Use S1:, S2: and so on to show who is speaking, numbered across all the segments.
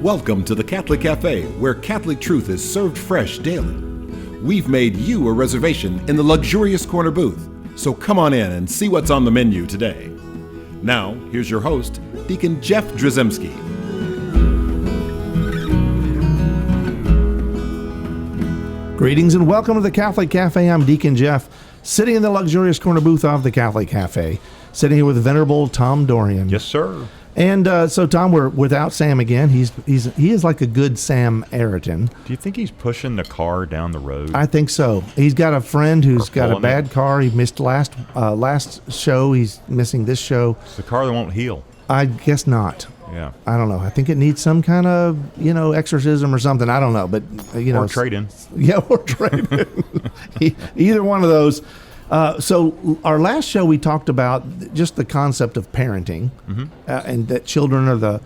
S1: Welcome to the Catholic Cafe, where Catholic truth is served fresh daily. We've made you a reservation in the luxurious corner booth, so come on in and see what's on the menu today. Now, here's your host, Deacon Jeff Drzymski.
S2: Greetings and welcome to the Catholic Cafe. I'm Deacon Jeff, sitting in the luxurious corner booth of the Catholic Cafe, sitting here with the Venerable Tom Dorian.
S3: Yes, sir.
S2: And so, Tom, we're without Sam again. He is like a good Sam Ayrton.
S3: Do you think he's pushing the car down the road?
S2: I think so. He's got a friend who's got a bad car. He missed last show. He's missing this show.
S3: It's the car that won't heal.
S2: I guess not.
S3: Yeah.
S2: I don't know. I think it needs some kind of, exorcism or something. I don't know. But,
S3: Or trade-in.
S2: Yeah, or trade-in. Either one of those. So our last show, we talked about just the concept of parenting, and that children are the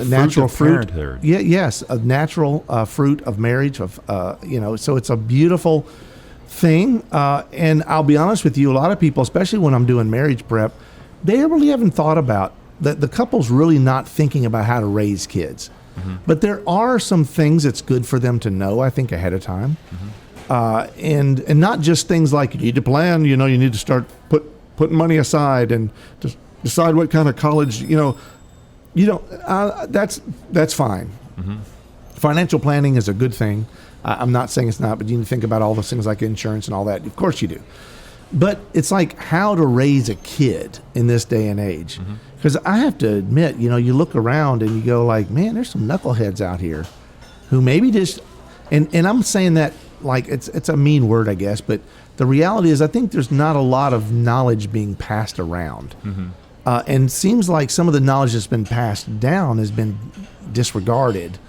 S2: natural fruit. Yeah, yes, a natural fruit of marriage. So it's a beautiful thing. And I'll be honest with you, a lot of people, especially when I'm doing marriage prep, they really haven't thought about that. The couple's really not thinking about how to raise kids. But there are some things that's good for them to know, I think, ahead of time. And not just things like you need to plan, you need to start putting money aside and just decide what kind of college, that's fine. Financial planning is a good thing. I'm not saying it's not, but you need to think about all those things like insurance and all that. Of course you do. But it's like how to raise a kid in this day and age. Because I have to admit, you look around and you go like, man, there's some knuckleheads out here who maybe just, and I'm saying that like it's a mean word, I guess, but the reality is I think there's not a lot of knowledge being passed around. And seems like some of the knowledge that's been passed down has been disregarded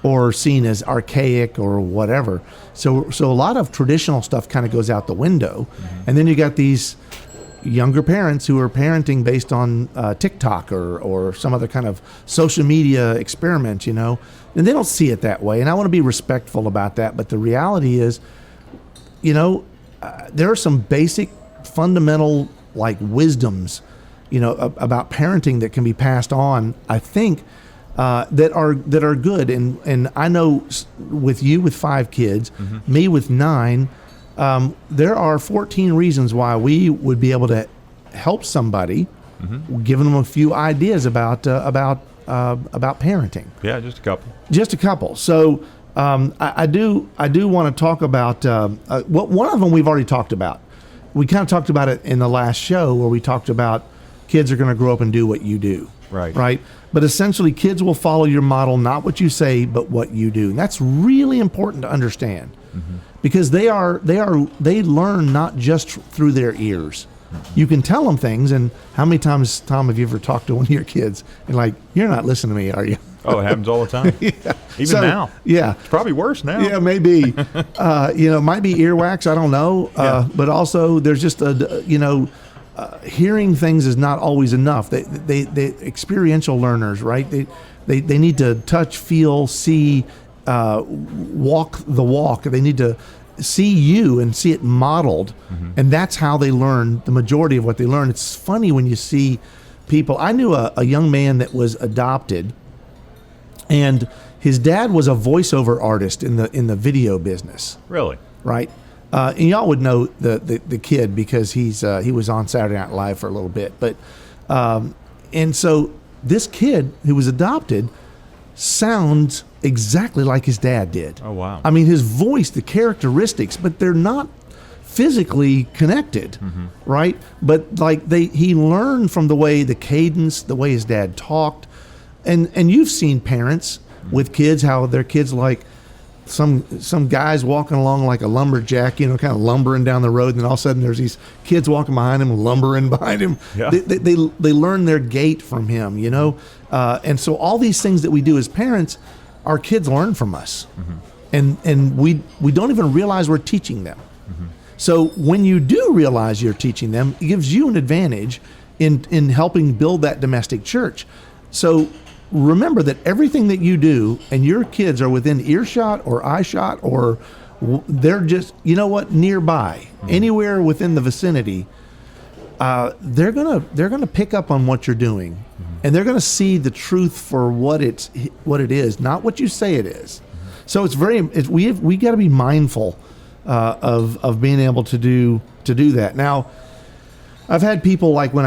S2: or seen as archaic or whatever. So a lot of traditional stuff kind of goes out the window. And then you got these younger parents who are parenting based on TikTok or some other kind of social media experiment, and they don't see it that way. And I want to be respectful about that. But the reality is, there are some basic fundamental wisdoms, about parenting that can be passed on, I think, that are good. And I know with you with 5 kids, me with 9, there are 14 reasons why we would be able to help somebody, giving them a few ideas about parenting.
S3: Yeah, just a couple.
S2: Just a couple. So I do want to talk about one of them we've already talked about. We kind of talked about it in the last show where we talked about kids are going to grow up and do what you do. Right. But essentially, kids will follow your model, not what you say, but what you do. And that's really important to understand. Because they learn not just through their ears. You can tell them things, and how many times, Tom, have you ever talked to one of your kids and like, you're not listening to me, are you?
S3: Oh, it happens all the time. Even now.
S2: Yeah.
S3: It's probably worse now.
S2: Yeah, maybe. It might be earwax, I don't know. But also there's just hearing things is not always enough. They experiential learners, right? They need to touch, feel, see, walk the walk. They need to see you and see it modeled, and that's how they learn the majority of what they learn. It's funny when you see people. I knew a young man that was adopted, and his dad was a voiceover artist in the video business.
S3: Really?
S2: Right. And y'all would know the kid because he was on Saturday Night Live for a little bit, but and so this kid who was adopted sounds exactly like his dad did.
S3: Oh, wow.
S2: I mean, his voice, the characteristics, but they're not physically connected, right? But he learned from the cadence, the way his dad talked. And you've seen parents with kids, how their kids like some guys walking along like a lumberjack, kind of lumbering down the road, and then all of a sudden there's these kids walking behind him, lumbering behind him.
S3: Yeah.
S2: They learn their gait from him, and so all these things that we do as parents, our kids learn from us, and we don't even realize we're teaching them. So when you do realize you're teaching them, it gives you an advantage in helping build that domestic church. So remember that everything that you do and your kids are within earshot or eyeshot, or they're just, nearby, anywhere within the vicinity, they're gonna pick up on what you're doing, and they're gonna see the truth for what it is, not what you say it is. So we got to be mindful of being able to do that. Now, I've had people like when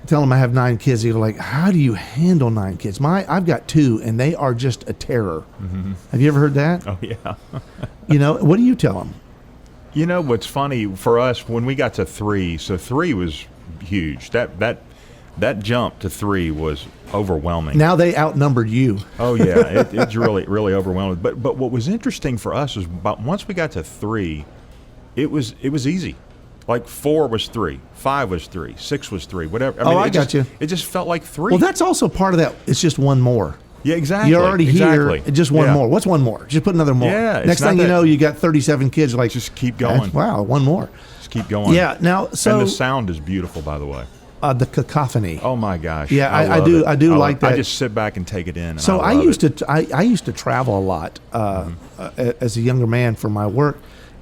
S2: tell them I have 9 kids, they go like, "How do you handle 9 kids?" I've got 2, and they are just a terror. Have you ever heard that?
S3: Oh yeah.
S2: What do you tell them?
S3: You know what's funny for us when we got to 3? So 3 was huge. That jump to 3 was overwhelming.
S2: Now they outnumbered you.
S3: Oh yeah, it's really overwhelming. But what was interesting for us was once we got to 3, it was easy. Like 4 was 3, 5 was 3, 6 was 3, whatever.
S2: I got you.
S3: It just felt like 3.
S2: Well, that's also part of that. It's just one more.
S3: Yeah, exactly.
S2: You're already here. Just one more. What's one more? Just put another more.
S3: Yeah.
S2: Next thing you know, you got 37 kids. Like,
S3: just keep going.
S2: Wow, one more.
S3: Just keep going.
S2: Yeah. Now, so
S3: and the sound is beautiful, by the way.
S2: The cacophony.
S3: Oh my gosh.
S2: Yeah, I do like that.
S3: I just sit back and take it in.
S2: So I used to travel a lot as a younger man for my work,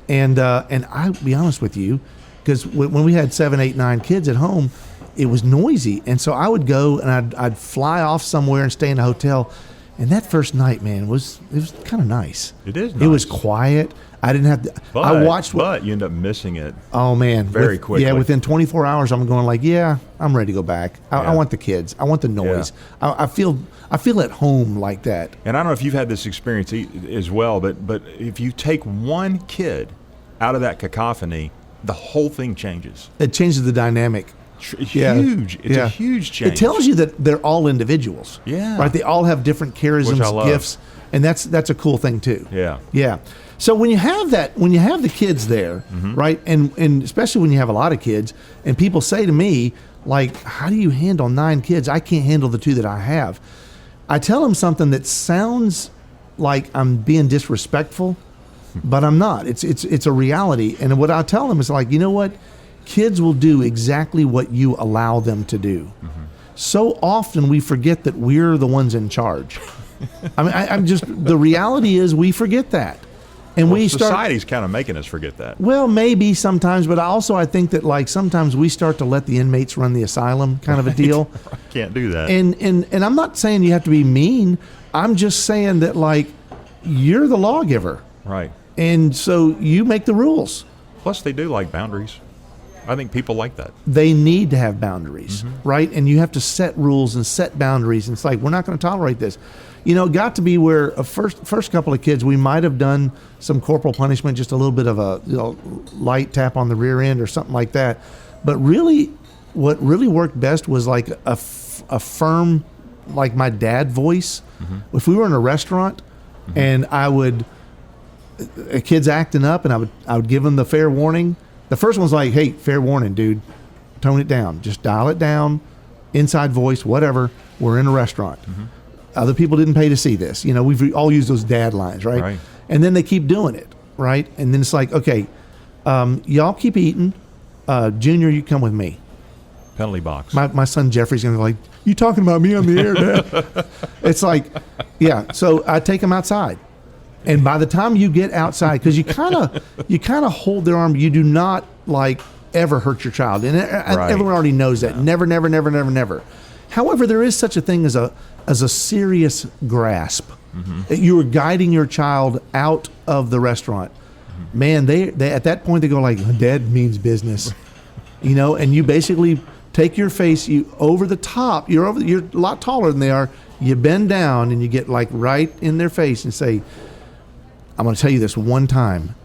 S2: and I'll be honest with you, because when we had 7, 8, 9 kids at home, it was noisy, and so I would go and I'd fly off somewhere and stay in a hotel, and that first night, man, it was kind of nice.
S3: It is nice.
S2: It was quiet. I didn't have to. I watched.
S3: But you end up missing it.
S2: Oh man,
S3: very quickly.
S2: Yeah, within 24 hours, I'm going like, yeah, I'm ready to go back. I want the kids. I want the noise. Yeah. I feel at home like that.
S3: And I don't know if you've had this experience as well, but if you take one kid out of that cacophony, the whole thing changes.
S2: It changes the dynamic.
S3: It's huge. It's a huge change.
S2: It tells you that they're all individuals.
S3: Yeah.
S2: Right. They all have different charisms, gifts, and that's a cool thing too.
S3: Yeah.
S2: Yeah. So when you have the kids there, right, and especially when you have a lot of kids, and people say to me, like, "How do you handle 9 kids? I can't handle the 2 that I have." I tell them something that sounds like I'm being disrespectful, but I'm not. It's a reality, and what I tell them is like, you know what? Kids will do exactly what you allow them to do. So often we forget that we're the ones in charge. I mean, I'm just, the reality is we forget that. And
S3: society's kind of making us forget that.
S2: Well, maybe sometimes, but I think that like sometimes we start to let the inmates run the asylum kind of a deal.
S3: Can't do that.
S2: And I'm not saying you have to be mean. I'm just saying that like you're the lawgiver.
S3: Right.
S2: And so you make the rules.
S3: Plus they do like boundaries. I think people like that.
S2: They need to have boundaries, right? And you have to set rules and set boundaries. And it's like, we're not going to tolerate this. You know, it got to be where a first couple of kids, we might have done some corporal punishment, just a little bit of a light tap on the rear end or something like that. But really, what really worked best was like a firm, like my dad voice. If we were in a restaurant and a kid's acting up and I would give them the fair warning. The first one's like, "Hey, fair warning, dude. Tone it down. Just dial it down. Inside voice, whatever. We're in a restaurant." Other people didn't pay to see this. You know, we've all used those dad lines, right? And then they keep doing it, right? And then it's like, okay, y'all keep eating. Junior, you come with me.
S3: Penalty box.
S2: My son Jeffrey's going to be like, "You talking about me on the air, Dad?" It's like, yeah. So I take him outside. And by the time you get outside, because you kind of hold their arm, you do not like ever hurt your child, and everyone already knows that. Never, never, never, never, never. However, there is such a thing as a serious grasp. You are guiding your child out of the restaurant. Man, they at that point they go like, "Dad means business," you know, and you basically take your face over the top. You're a lot taller than they are. You bend down and you get like right in their face and say, "I'm going to tell you this one time,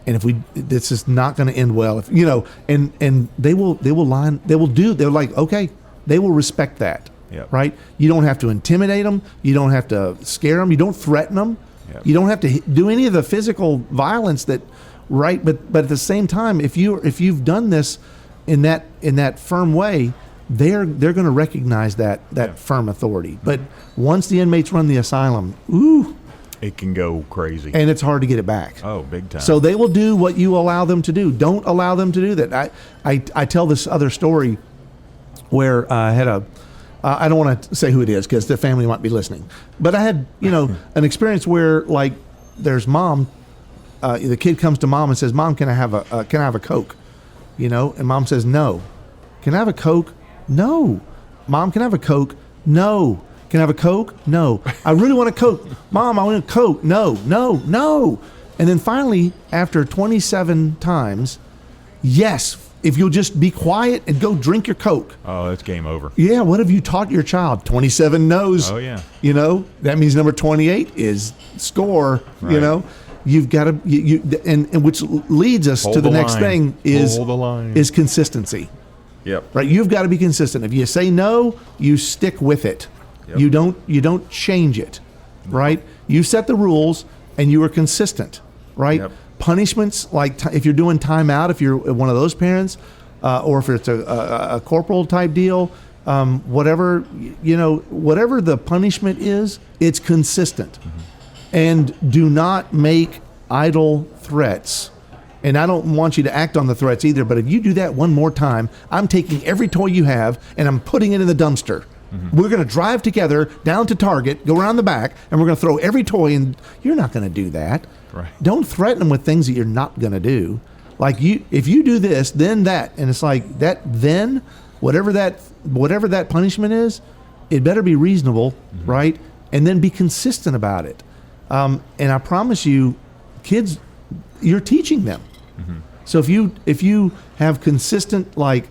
S2: and this is not going to end well." If you know, and they will like, okay, they will respect that, right? You don't have to intimidate them, you don't have to scare them, you don't threaten them, you don't have to do any of the physical violence that, right? But at the same time, if you've done this in that firm way, they're going to recognize that firm authority. But once the inmates run the asylum,
S3: it can go crazy.
S2: And it's hard to get it back.
S3: Oh, big time.
S2: So they will do what you allow them to do. Don't allow them to do that. I tell this other story where I had I don't want to say who it is because the family might be listening. But I had, an experience where like there's mom, the kid comes to mom and says, "Mom, can I have a Coke?" And mom says, "No." can I have a Coke? No. Mom, can I have a Coke? No. Can I have a Coke? No. I really want a Coke. Mom, I want a Coke. No, no, no. And then finally, after 27 times, yes, if you'll just be quiet and go drink your Coke.
S3: Oh, that's game over.
S2: Yeah, what have you taught your child? 27 no's.
S3: Oh, yeah.
S2: You know, that means number 28 is score,
S3: Right.
S2: you know. You've got to, and which leads us
S3: Hold
S2: to the
S3: the
S2: next
S3: line.
S2: thing
S3: Hold the line.
S2: is consistency.
S3: Yep.
S2: Right? You've got to be consistent. If you say no, you stick with it.
S3: Yep.
S2: You don't change it. Right? You set the rules and you are consistent. Right?
S3: Yep.
S2: Punishments, like if you're doing timeout, if you're one of those parents, or if it's a corporal type deal, whatever, you know, whatever the punishment is, it's consistent.
S3: Mm-hmm.
S2: And do not make idle threats. And I don't want you to act on the threats either, but if you do that one more time, I'm taking every toy you have and I'm putting it in the dumpster. Mm-hmm. We're going to drive together down to Target, go around the back, and we're going to throw every toy in. You're not going to do that.
S3: Right.
S2: Don't threaten them with things that you're not going to do. Like if you do this, then that. And it's like that, then whatever that punishment is, it better be reasonable, mm-hmm. right? And then be consistent about it. And I promise you, kids, you're teaching them. Mm-hmm. So if you have consistent, like,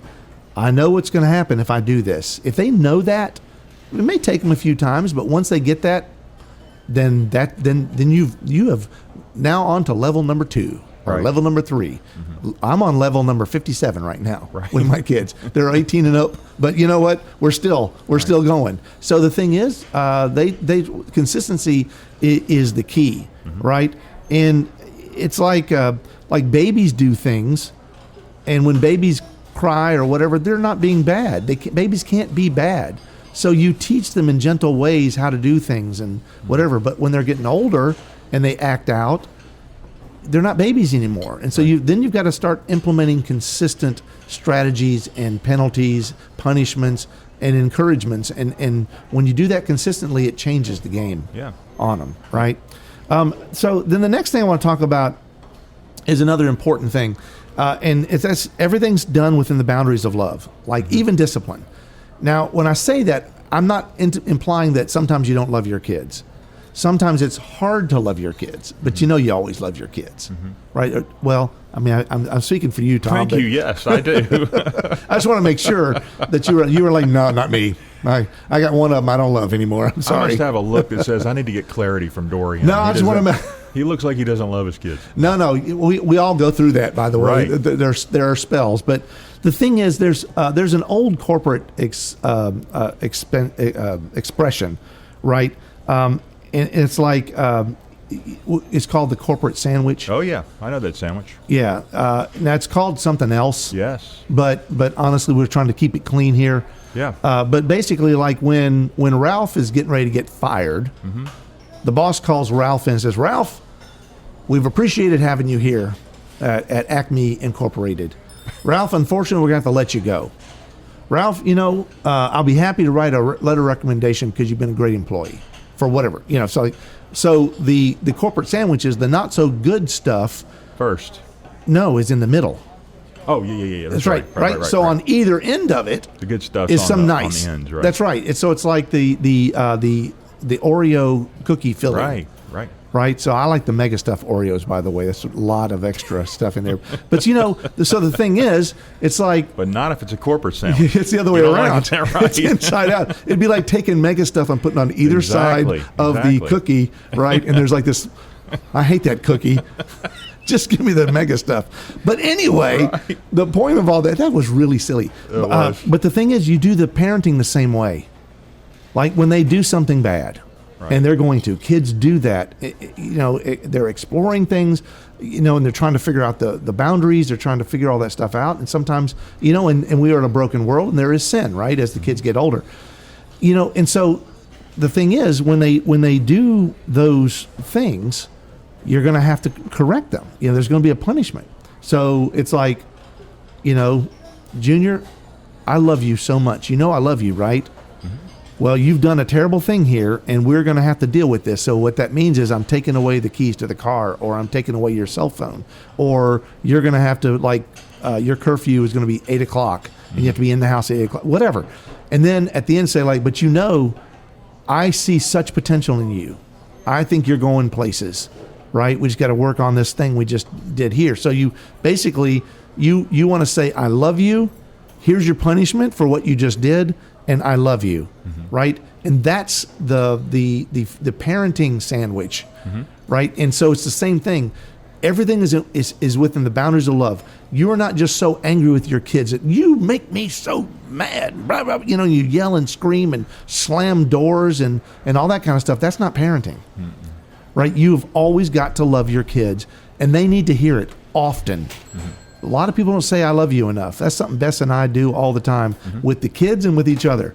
S2: I know what's going to happen if I do this. If they know that, it may take them a few times, but once they get that, then you have now on to level number 2 or
S3: Right.
S2: level number 3. Mm-hmm. I'm on level number 57 right now with my kids. They're 18 and up, but you know what? We're still going. So the thing is, they consistency is the key, mm-hmm. right? And it's like babies do things, and when babies cry or whatever, they're not being bad. Babies can't be bad. So you teach them in gentle ways how to do things and whatever. But when they're getting older and they act out, they're not babies anymore. And so you've got to start implementing consistent strategies and penalties, punishments, and encouragements. And when you do that consistently, it changes the game on them, right? So then the next thing I want to talk about is another important thing. And that's everything's done within the boundaries of love, like even discipline. Now, when I say that, I'm not implying that sometimes you don't love your kids. Sometimes it's hard to love your kids, but you know you always love your kids, mm-hmm. right? Well, I mean, I'm speaking for you, Tom.
S3: Thank you. Yes, I do.
S2: I just want to make sure that you were like, no, not me. I got one of them I don't love anymore. I'm sorry.
S3: I must have a look that says I need to get clarity from Dorian.
S2: No, I just want to.
S3: He looks like he doesn't love his kids.
S2: No, we all go through that. By the way,
S3: Right.
S2: there are spells, but the thing is, there's an old corporate expression, right? And it's like it's called the corporate sandwich.
S3: Oh yeah, I know that sandwich.
S2: Yeah, now it's called something else.
S3: Yes.
S2: But honestly, we're trying to keep it clean here.
S3: Yeah.
S2: But basically, like when Ralph is getting ready to get fired, mm-hmm. the boss calls Ralph in and says, "Ralph, we've appreciated having you here at Acme Incorporated. Ralph, unfortunately, we're going to have to let you go. Ralph, you know, I'll be happy to write a letter of recommendation because you've been a great employee for whatever, you know." So the corporate sandwich is the not so good stuff.
S3: First.
S2: No, is in the middle.
S3: Oh yeah.
S2: That's right. So on either end of it,
S3: the good stuff
S2: is
S3: on
S2: nice.
S3: On the ends, right?
S2: That's right. So it's like the Oreo cookie filling. Right. So I like the Mega Stuff Oreos, by the way. That's a lot of extra stuff in there. But you know, so the thing is, it's like.
S3: But not if it's a corporate sandwich.
S2: It's the other way around.
S3: Like right?
S2: It's inside out. It'd be like taking Mega Stuff and putting on either side of the cookie, right? And there's like this. I hate that cookie. Just give me the Mega Stuff. But anyway, the point of all that was really silly. But the thing is, you do the parenting the same way. Like when they do something bad. Right. And they're going to. Kids do that. They're exploring things, and they're trying to figure out the boundaries. They're trying to figure all that stuff out. And sometimes, and we are in a broken world, and there is sin, right, as the kids get older. And so the thing is, when they do those things, you're going to have to correct them. There's going to be a punishment. So it's like, Junior, I love you so much. I love you, right? Well, you've done a terrible thing here, and we're going to have to deal with this. So what that means is I'm taking away the keys to the car, or I'm taking away your cell phone, or you're going to have to, your curfew is going to be 8 o'clock, and you have to be in the house at 8 o'clock, whatever. And then at the end say like, but I see such potential in you. I think you're going places, right? We just got to work on this thing we just did here. So you basically, you want to say, I love you. Here's your punishment for what you just did. And I love you, right? And that's the parenting sandwich, right? And so it's the same thing. Everything is within the boundaries of love. You are not just so angry with your kids that you make me so mad. Blah, blah, you yell and scream and slam doors and all that kind of stuff. That's not parenting, right? You've always got to love your kids, and they need to hear it often. A lot of people don't say I love you enough. That's something Bess and I do all the time with the kids and with each other.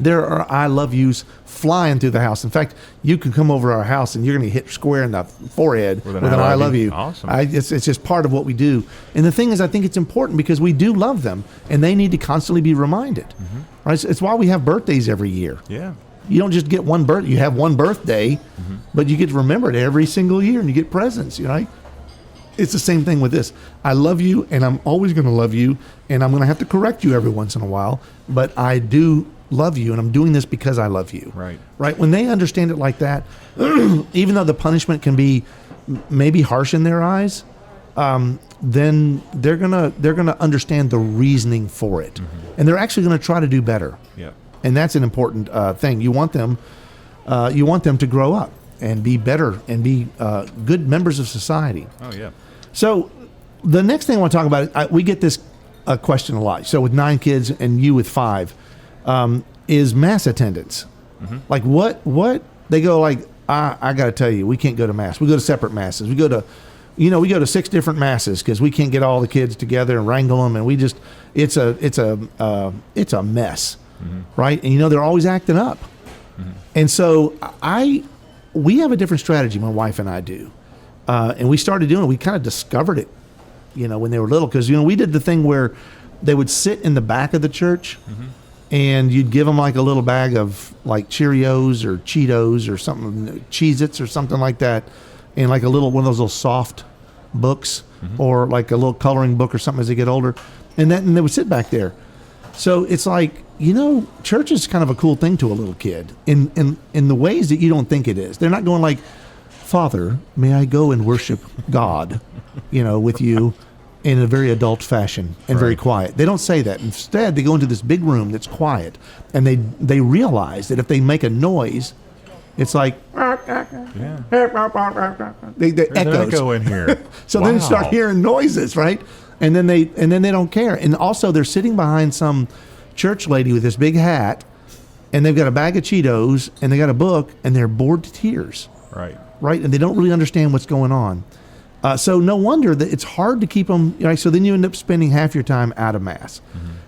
S2: There are I love yous flying through the house. In fact, you can come over our house and you're going to hit square in the forehead with an I love you.
S3: Awesome.
S2: It's just part of what we do. And the thing is, I think it's important because we do love them and they need to constantly be reminded. Right? It's why we have birthdays every year.
S3: Yeah.
S2: You don't just get one birthday. You have one birthday, but you get to remember it every single year and you get presents, right? It's the same thing with this. I love you, and I'm always going to love you, and I'm going to have to correct you every once in a while, but I do love you, and I'm doing this because I love you.
S3: Right.
S2: Right? When they understand it like that, even though the punishment can be maybe harsh in their eyes, then they're gonna understand the reasoning for it, and they're actually going to try to do better.
S3: Yeah.
S2: And that's an important thing. You want them to grow up and be better and be good members of society.
S3: Oh, yeah.
S2: So the next thing I want to talk about, we get this question a lot. So with 9 kids and you with 5, is mass attendance. Like what they go like, I got to tell you, we can't go to mass. We go to separate masses. We go to 6 different masses because we can't get all the kids together and wrangle them. And it's a mess. Right. And they're always acting up. And so we have a different strategy, my wife and I do. And we started doing it. We kind of discovered it, when they were little. Because, we did the thing where they would sit in the back of the church and you'd give them like a little bag of like Cheerios or Cheetos or something, Cheez-Its or something like that. And like one of those little soft books or like a little coloring book or something as they get older. And they would sit back there. So it's like, church is kind of a cool thing to a little kid in the ways that you don't think it is. They're not going like, Father, may I go and worship God, with you in a very adult fashion and very quiet. They don't say that. Instead, they go into this big room that's quiet, and they realize that if they make a noise, it's like,
S3: Yeah.
S2: they
S3: There's an
S2: echoes.
S3: echo in here.
S2: So then you start hearing noises, right? And then they don't care. And also they're sitting behind some church lady with this big hat, and they've got a bag of Cheetos, and they got a book, and they're bored to tears.
S3: Right.
S2: Right? And they don't really understand what's going on. So no wonder that it's hard to keep them. Right? So then you end up spending half your time out of mass.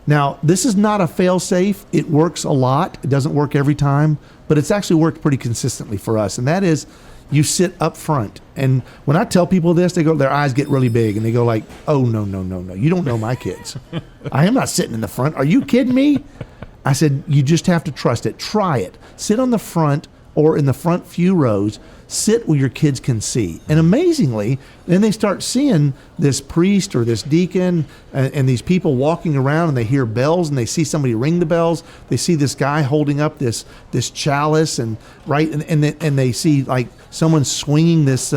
S2: Now, this is not a fail-safe. It works a lot. It doesn't work every time, but it's actually worked pretty consistently for us. And that is, you sit up front. And when I tell people this, their eyes get really big, and they go like, oh, no. You don't know my kids. I am not sitting in the front. Are you kidding me? I said, you just have to trust it. Try it. Sit on the front or in the front few rows. Sit where your kids can see. And amazingly, then they start seeing this priest or this deacon and these people walking around, and they hear bells, and they see somebody ring the bells. They see this guy holding up this chalice, and right, and they see like someone swinging this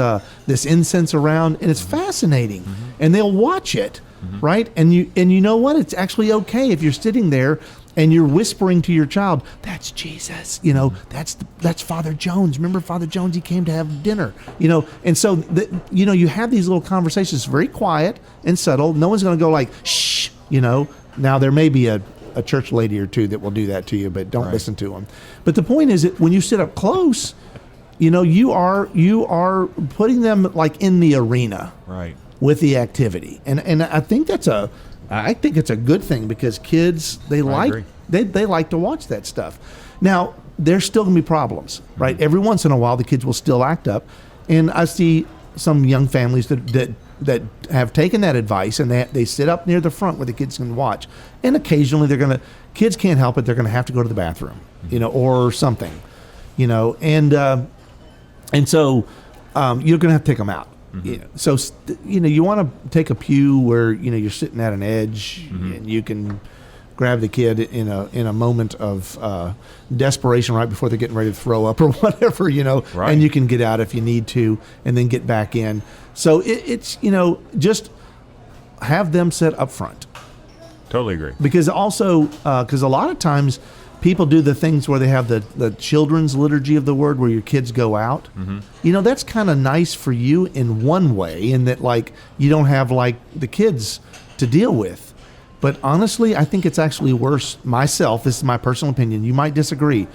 S2: incense around, and it's fascinating. And they'll watch it, right? And you know what? It's actually okay if you're sitting there and you're whispering to your child, that's Jesus, that's Father Jones. Remember Father Jones? He came to have dinner, And so, you have these little conversations, very quiet and subtle. No one's going to go like, shh, Now, there may be a church lady or two that will do that to you, but don't listen to them. But the point is that when you sit up close, you are putting them like in the arena.
S3: Right.
S2: With the activity. And I think it's a good thing because kids, they like to watch that stuff. Now, there's still going to be problems, right? Every once in a while, the kids will still act up. And I see some young families that have taken that advice, and they sit up near the front where the kids can watch. And occasionally kids can't help it. They're going to have to go to the bathroom, or something, and so you're going to have to take them out. So you want to take a pew where you're sitting at an edge and you can grab the kid in a moment of desperation right before they're getting ready to throw up or whatever,
S3: Right.
S2: and you can get out if you need to and then get back in. So it's just have them sit up front.
S3: Totally agree.
S2: Because also, because a lot of times people do the things where they have the children's liturgy of the word where your kids go out. That's kind of nice for you in one way, in that like you don't have like the kids to deal with. But honestly, I think it's actually worse myself. This is my personal opinion. You might disagree,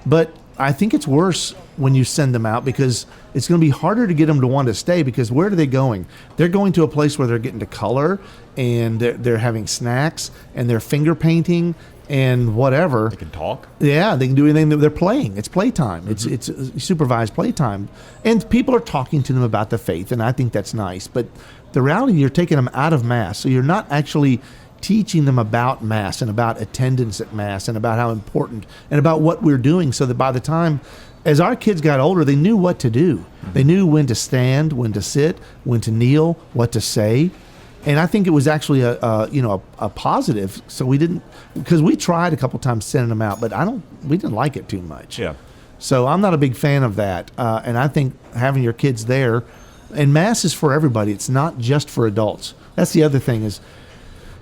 S2: but I think it's worse when you send them out because it's going to be harder to get them to want to stay, because where are they going? They're going to a place where they're getting to color and they're having snacks and they're finger painting and whatever.
S3: They can talk.
S2: Yeah, they can do anything. They're playing. It's playtime. It's supervised playtime. And people are talking to them about the faith, and I think that's nice. But the reality, you're taking them out of Mass. So you're not actually teaching them about Mass and about attendance at Mass and about how important and about what we're doing, so that by the time, as our kids got older, they knew what to do. They knew when to stand, when to sit, when to kneel, what to say. And I think it was actually a positive. So we didn't, because we tried a couple times sending them out, but we didn't like it too much.
S3: Yeah.
S2: So I'm not a big fan of that. And I think having your kids there, and Mass is for everybody. It's not just for adults. That's the other thing is,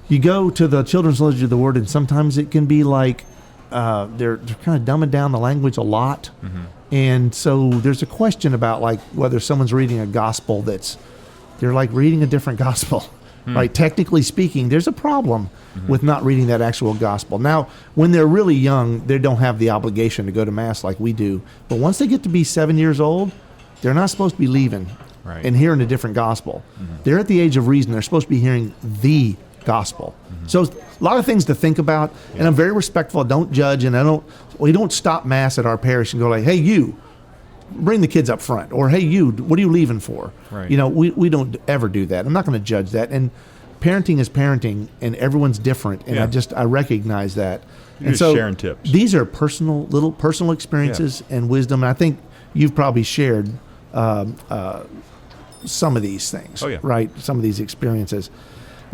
S2: you go to the children's liturgy of the word, and sometimes it can be like they're kind of dumbing down the language a lot. And so there's a question about like whether someone's reading a gospel they're like reading a different gospel. Right? Technically speaking, there's a problem with not reading that actual gospel. Now, when they're really young, they don't have the obligation to go to Mass like we do. But once they get to be 7 years old, they're not supposed to be leaving and hearing a different gospel. They're at the age of reason. They're supposed to be hearing the gospel. So a lot of things to think about, and I'm very respectful. I don't judge, and we don't stop Mass at our parish and go like, hey, you, bring the kids up front, or hey, you, what are you leaving for?
S3: Right.
S2: We don't ever do that. I'm not going to judge that. And parenting is parenting, and everyone's different, and I recognize that.
S3: You're
S2: and
S3: just sharing tips.
S2: These are little personal experiences and wisdom, and I think you've probably shared some of these things, right? Some of these experiences.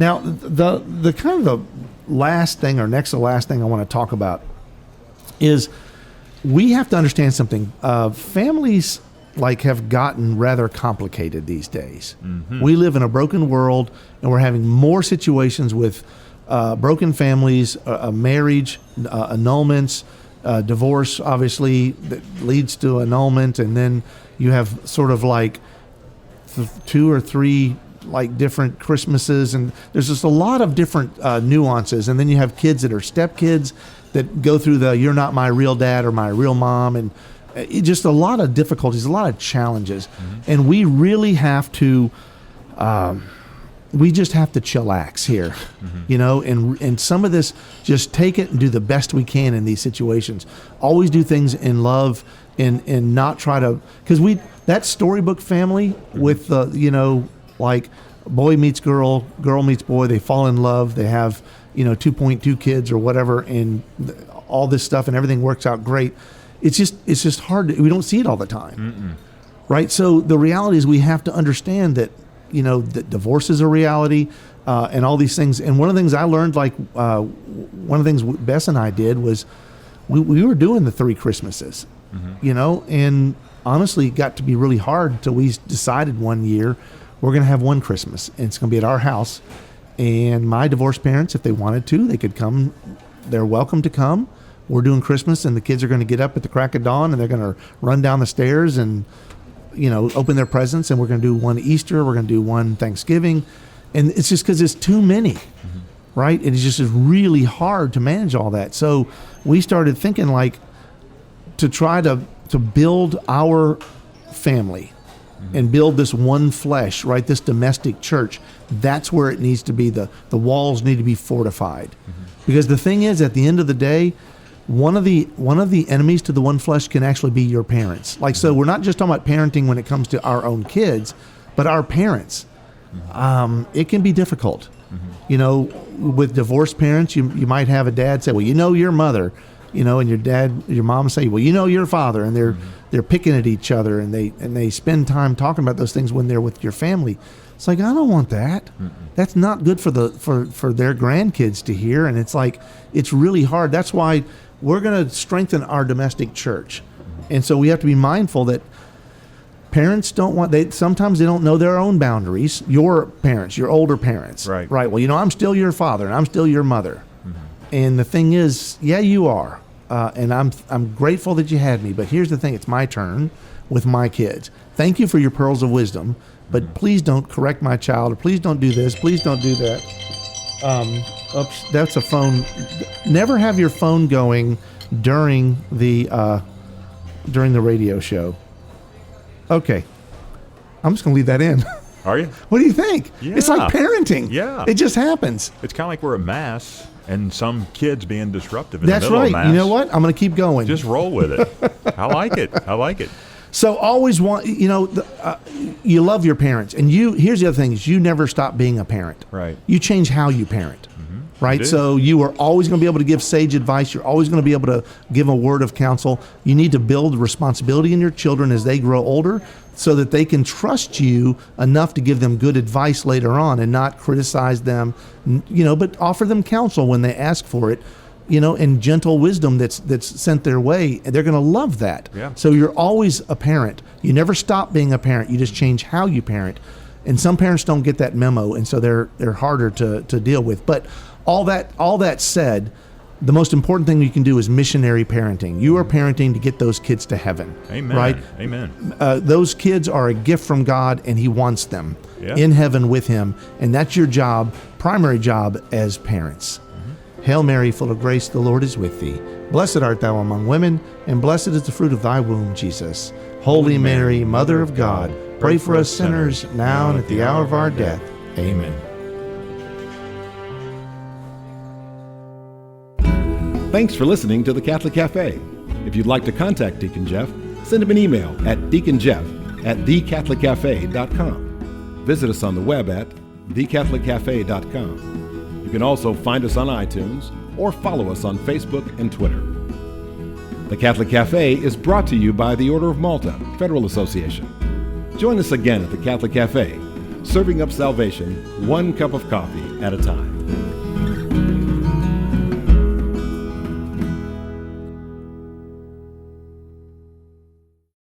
S2: Now, the kind of the last thing, or next to the last thing I want to talk about is we have to understand something. Families have gotten rather complicated these days. We live in a broken world, and we're having more situations with broken families, marriage, annulments, divorce, obviously, that leads to annulment, and then you have sort of like 2 or 3 different Christmases, and there's just a lot of different nuances. And then you have kids that are stepkids that go through the "you're not my real dad" or "my real mom," and just a lot of difficulties, a lot of challenges. And we really have to we just have to chillax here, and some of this, just take it and do the best we can in these situations. Always do things in love, and not try to, because that storybook family with the like boy meets girl, girl meets boy, they fall in love, they have 2.2 kids or whatever, and all this stuff, and everything works out great. It's just hard. We don't see it all the time, right? So the reality is we have to understand that that divorce is a reality, and all these things. And one of the things I learned, one of the things Bess and I did was we were doing the 3 Christmases, and honestly, it got to be really hard until we decided one year we're going to have one Christmas, and it's going to be at our house. And my divorced parents, if they wanted to, they could come. They're welcome to come. We're doing Christmas, and the kids are going to get up at the crack of dawn, and they're going to run down the stairs and, open their presents. And we're going to do one Easter. We're going to do one Thanksgiving. And it's just because it's too many, right? And it's just really hard to manage all that. So we started thinking to try to build our family and build this one flesh, right? This domestic church. That's where it needs to be. The walls need to be fortified. Because the thing is, at the end of the day, one of the enemies to the one flesh can actually be your parents. So we're not just talking about parenting when it comes to our own kids, but our parents. It can be difficult. With divorced parents, you might have a dad say, well, your mother, and your mom say, well, your father, and they're picking at each other, and they spend time talking about those things when they're with your family. It's like, I don't want that. Mm-mm. That's not good for their grandkids to hear, and it's like, it's really hard. That's why we're going to strengthen our domestic church. And so we have to be mindful that parents sometimes they don't know their own boundaries. Your parents, your older parents.
S3: Right.
S2: Well, I'm still your father and I'm still your mother. Mm-hmm. And the thing is, yeah, you are. And I'm grateful that you had me. But here's the thing. It's my turn with my kids. Thank you for your pearls of wisdom. But please don't correct my child. Or please don't do this. Please don't do that. Oops, that's a phone. Never have your phone going during the radio show. Okay. I'm just going to leave that in.
S3: Are you?
S2: What do you think?
S3: Yeah.
S2: It's like parenting.
S3: Yeah.
S2: It just happens.
S3: It's kind of like we're at Mass and some kids being disruptive in
S2: That's
S3: the middle
S2: right.
S3: of Mass.
S2: You know what? I'm going to keep going.
S3: Just roll with it. I like it.
S2: So always you love your parents. And here's the other thing is you never stop being a parent.
S3: Right.
S2: You change how you parent. Right? So you are always going to be able to give sage advice. You're always going to be able to give a word of counsel. You need to build responsibility in your children as they grow older so that they can trust you enough to give them good advice later on and not criticize them, but offer them counsel when they ask for it, and gentle wisdom that's sent their way. And they're going to love that.
S3: Yeah.
S2: So you're always a parent. You never stop being a parent. You just change how you parent. And some parents don't get that memo, and so they're harder to deal with. But all that said, the most important thing you can do is missionary parenting. You are parenting to get those kids to heaven.
S3: Amen.
S2: Right?
S3: Amen.
S2: Those kids are a gift from God, and He wants them in heaven with Him. And that's your job, primary job as parents. Mm-hmm. Hail Mary, full of grace, the Lord is with thee. Blessed art thou among women, and blessed is the fruit of thy womb, Jesus. Holy Mary, Mother of God, pray for us sinners, now and at the hour of our death. Amen.
S1: Thanks for listening to the Catholic Cafe. If you'd like to contact Deacon Jeff, send him an email at deaconjeff@thecatholiccafe.com. Visit us on the web at thecatholiccafe.com. You can also find us on iTunes or follow us on Facebook and Twitter. The Catholic Cafe is brought to you by the Order of Malta Federal Association. Join us again at the Catholic Cafe, serving up salvation one cup of coffee at a time.